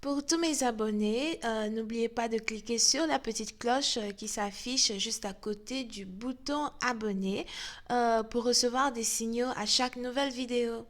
Pour tous mes abonnés, n'oubliez pas de cliquer sur la petite cloche qui s'affiche juste à côté du bouton abonner pour recevoir des signaux à chaque nouvelle vidéo.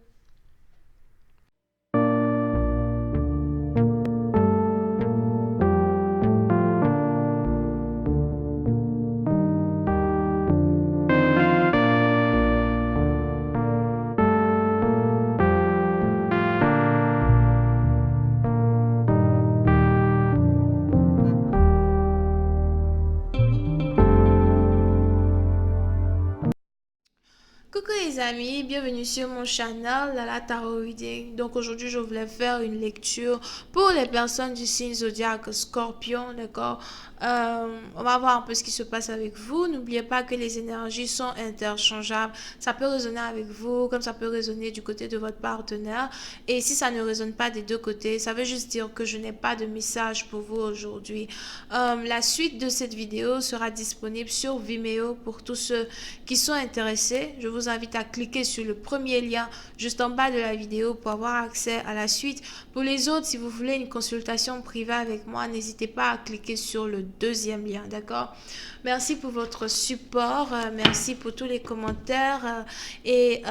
Coucou les amis, bienvenue sur mon channel Lala Tarot Reading. Donc aujourd'hui je voulais faire une lecture pour les personnes du signe zodiaque Scorpion, d'accord. On va voir un peu ce qui se passe avec vous. N'oubliez pas que les énergies sont interchangeables. Ça peut résonner avec vous comme ça peut résonner du côté de votre partenaire. Et si ça ne résonne pas des deux côtés, ça veut juste dire que je n'ai pas de message pour vous aujourd'hui. La suite de cette vidéo sera disponible sur Vimeo pour tous ceux qui sont intéressés. Je vous invite à cliquer sur le premier lien juste en bas de la vidéo pour avoir accès à la suite. Pour les autres, si vous voulez une consultation privée avec moi, n'hésitez pas à cliquer sur le deuxième lien, d'accord? Merci pour votre support, merci pour tous les commentaires et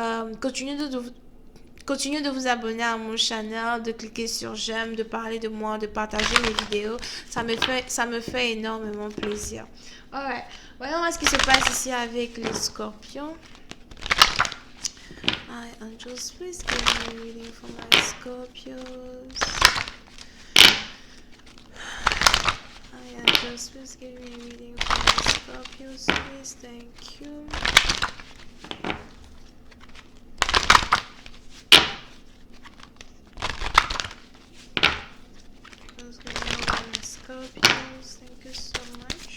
continuez de vous abonner à mon channel, de cliquer sur j'aime, de parler de moi, de partager mes vidéos. Ça me fait énormément plaisir. Alright, voyons ce qui se passe ici avec les scorpions. Hi, angels, please give me a reading for my Scorpios. Hi, angels, please give me a reading for my Scorpios, please. Thank you. Please give me for my Scorpios. Thank you so much.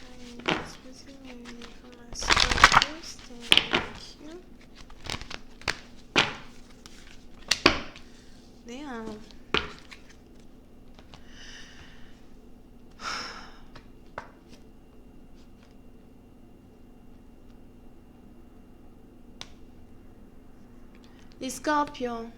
Hi, angels, please give me a reading for my Scorpios. Thank you. Damn. Les scorpions.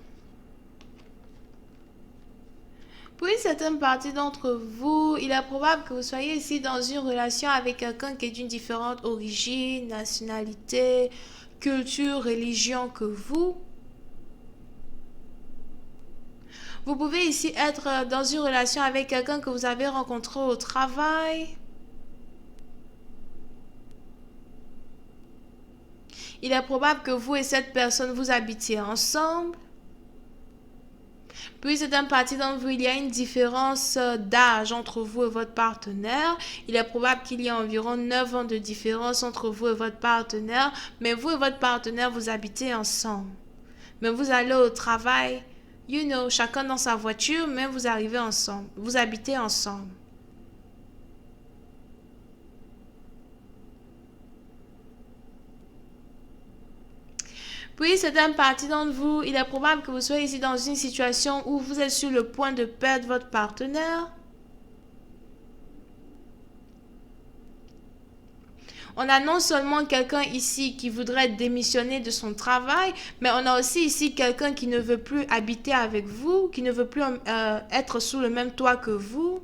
Pour une certaine partie d'entre vous, il est probable que vous soyez ici dans une relation avec quelqu'un qui est d'une différente origine, nationalité, culture, religion que vous. Vous pouvez ici être dans une relation avec quelqu'un que vous avez rencontré au travail. Il est probable que vous et cette personne vous habitiez ensemble. Puis c'est une partie d'entre vous, il y a une différence d'âge entre vous et votre partenaire. Il est probable qu'il y a environ 9 ans de différence entre vous et votre partenaire. Mais vous et votre partenaire, vous habitez ensemble. Mais vous allez au travail, chacun dans sa voiture, mais vous arrivez ensemble. Vous habitez ensemble. Puis, certaines parties d'entre vous, il est probable que vous soyez ici dans une situation où vous êtes sur le point de perdre votre partenaire. On a non seulement quelqu'un ici qui voudrait démissionner de son travail, mais on a aussi ici quelqu'un qui ne veut plus habiter avec vous, qui ne veut plus être sous le même toit que vous.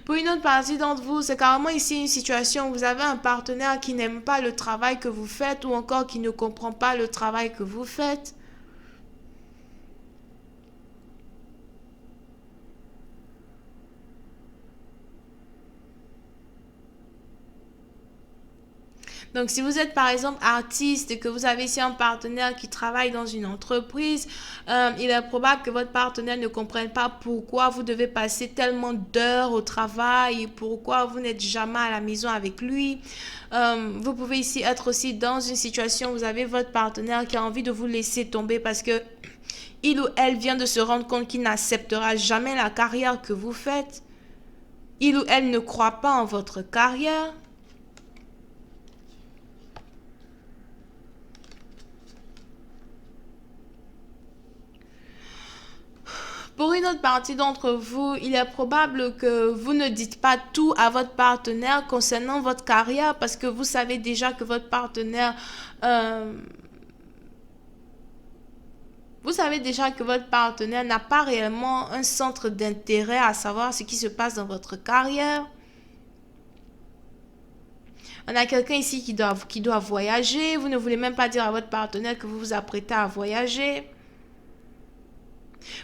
Pour une autre partie d'entre vous, c'est carrément ici une situation où vous avez un partenaire qui n'aime pas le travail que vous faites ou encore qui ne comprend pas le travail que vous faites. Donc, si vous êtes par exemple artiste et que vous avez ici un partenaire qui travaille dans une entreprise, il est probable que votre partenaire ne comprenne pas pourquoi vous devez passer tellement d'heures au travail et pourquoi vous n'êtes jamais à la maison avec lui. Vous pouvez ici être aussi dans une situation où vous avez votre partenaire qui a envie de vous laisser tomber parce que il ou elle vient de se rendre compte qu'il n'acceptera jamais la carrière que vous faites. Il ou elle ne croit pas en votre carrière. Pour une autre partie d'entre vous, il est probable que vous ne dites pas tout à votre partenaire concernant votre carrière parce que vous savez déjà que votre partenaire Vous savez déjà que votre partenaire n'a pas réellement un centre d'intérêt à savoir ce qui se passe dans votre carrière. On a quelqu'un ici qui doit voyager. Vous ne voulez même pas dire à votre partenaire que vous vous apprêtez à voyager.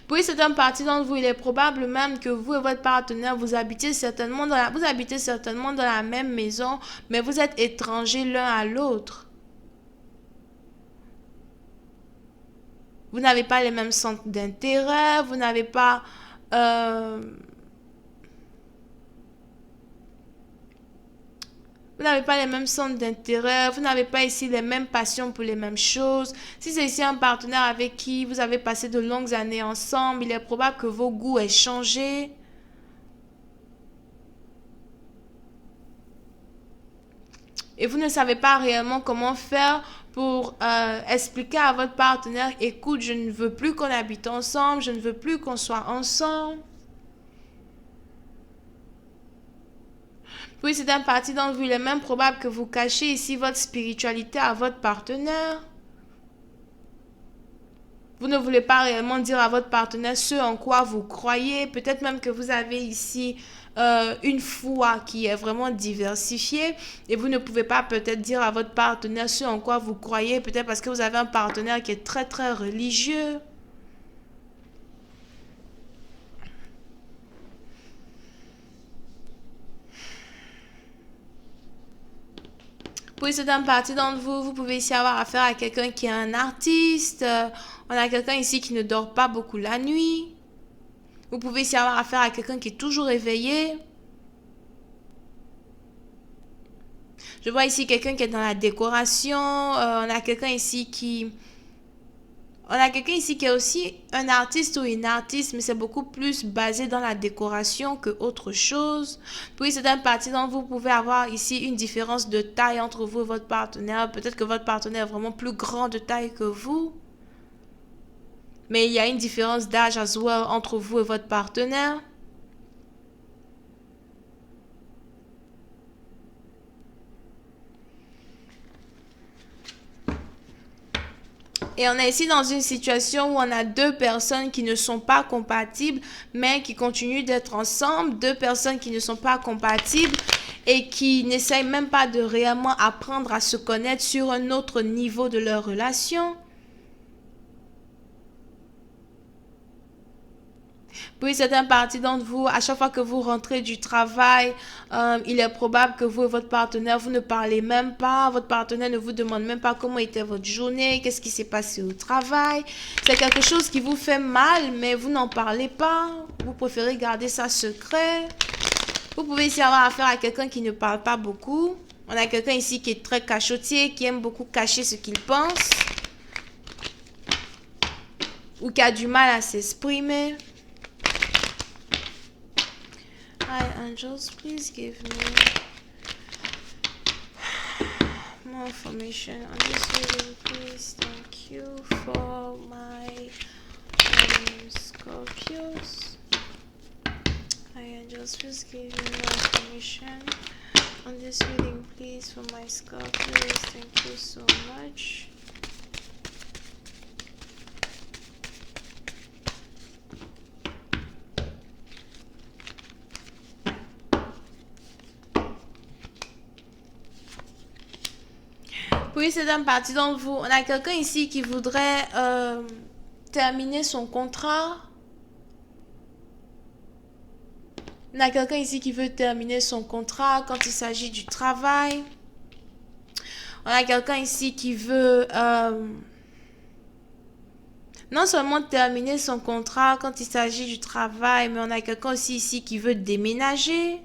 Pour certaines parties d'entre vous, il est probable même que vous et votre partenaire, vous habitez certainement dans la même maison, mais vous êtes étrangers l'un à l'autre. Vous n'avez pas les mêmes centres d'intérêt, vous n'avez pas... Vous n'avez pas les mêmes centres d'intérêt, vous n'avez pas ici les mêmes passions pour les mêmes choses. Si c'est ici un partenaire avec qui vous avez passé de longues années ensemble, il est probable que vos goûts aient changé. Et vous ne savez pas réellement comment faire pour expliquer à votre partenaire, écoute, je ne veux plus qu'on habite ensemble, je ne veux plus qu'on soit ensemble. Oui, c'est un parti d'entre vous. Il est même probable que vous cachiez ici votre spiritualité à votre partenaire. Vous ne voulez pas réellement dire à votre partenaire ce en quoi vous croyez. Peut-être même que vous avez ici une foi qui est vraiment diversifiée et vous ne pouvez pas peut-être dire à votre partenaire ce en quoi vous croyez. Peut-être parce que vous avez un partenaire qui est très très religieux. Pour certaines parties d'entre vous, vous pouvez ici avoir affaire à quelqu'un qui est un artiste. On a quelqu'un ici qui ne dort pas beaucoup la nuit. Vous pouvez ici avoir affaire à quelqu'un qui est toujours éveillé. Je vois ici quelqu'un qui est dans la décoration. On a quelqu'un ici qui... On a quelqu'un ici qui est aussi un artiste ou une artiste, mais c'est beaucoup plus basé dans la décoration que autre chose. Puis certaines parties dont vous pouvez avoir ici une différence de taille entre vous et votre partenaire. Peut-être que votre partenaire est vraiment plus grand de taille que vous. Mais il y a une différence d'âge as well entre vous et votre partenaire. Et on est ici dans une situation où on a deux personnes qui ne sont pas compatibles, mais qui continuent d'être ensemble. Deux personnes qui ne sont pas compatibles et qui n'essayent même pas de réellement apprendre à se connaître sur un autre niveau de leur relation. Puis certaines parties d'entre vous, à chaque fois que vous rentrez du travail, il est probable que vous et votre partenaire, vous ne parlez même pas. Votre partenaire ne vous demande même pas comment était votre journée, qu'est-ce qui s'est passé au travail. C'est quelque chose qui vous fait mal, mais vous n'en parlez pas. Vous préférez garder ça secret. Vous pouvez ici avoir affaire à quelqu'un qui ne parle pas beaucoup. On a quelqu'un ici qui est très cachotier, qui aime beaucoup cacher ce qu'il pense. Ou qui a du mal à s'exprimer. Hi angels, please give me more information on this reading, please. Thank you for my Scorpios. Hi angels, please give me more information on this reading, please, for my Scorpios. Thank you so much. Oui, c'est une partie d'entre vous. On a quelqu'un ici qui voudrait terminer son contrat. On a quelqu'un ici qui veut terminer son contrat quand il s'agit du travail. On a quelqu'un ici qui veut non seulement terminer son contrat quand il s'agit du travail, mais on a quelqu'un aussi ici qui veut déménager.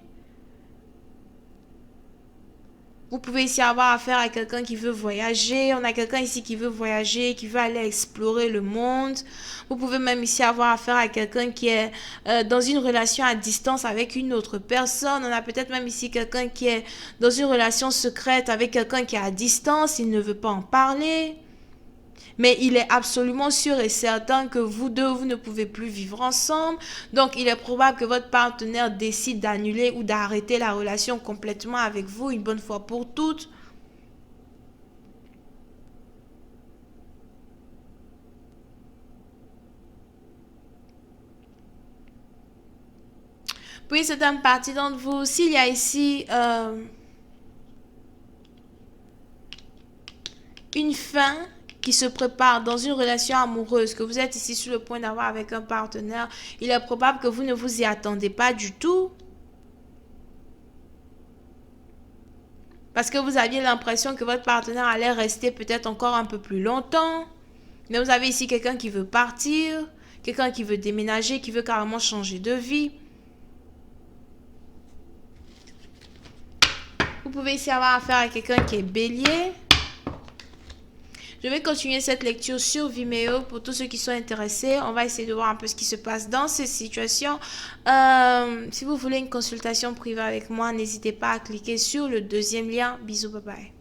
Vous pouvez ici avoir affaire à quelqu'un qui veut voyager. On a quelqu'un ici qui veut voyager, qui veut aller explorer le monde. Vous pouvez même ici avoir affaire à quelqu'un qui est dans une relation à distance avec une autre personne. On a peut-être même ici quelqu'un qui est dans une relation secrète avec quelqu'un qui est à distance. Il ne veut pas en parler. Mais il est absolument sûr et certain que vous deux, vous ne pouvez plus vivre ensemble. Donc, il est probable que votre partenaire décide d'annuler ou d'arrêter la relation complètement avec vous une bonne fois pour toutes. Puis certaines parties d'entre vous, s'il y a ici une fin qui se prépare dans une relation amoureuse, que vous êtes ici sur le point d'avoir avec un partenaire, il est probable que vous ne vous y attendez pas du tout. Parce que vous aviez l'impression que votre partenaire allait rester peut-être encore un peu plus longtemps. Mais vous avez ici quelqu'un qui veut partir, quelqu'un qui veut déménager, qui veut carrément changer de vie. Vous pouvez ici avoir affaire à quelqu'un qui est bélier. Je vais continuer cette lecture sur Vimeo pour tous ceux qui sont intéressés. On va essayer de voir un peu ce qui se passe dans ces situations. Si vous voulez une consultation privée avec moi, n'hésitez pas à cliquer sur le deuxième lien. Bisous, bye bye.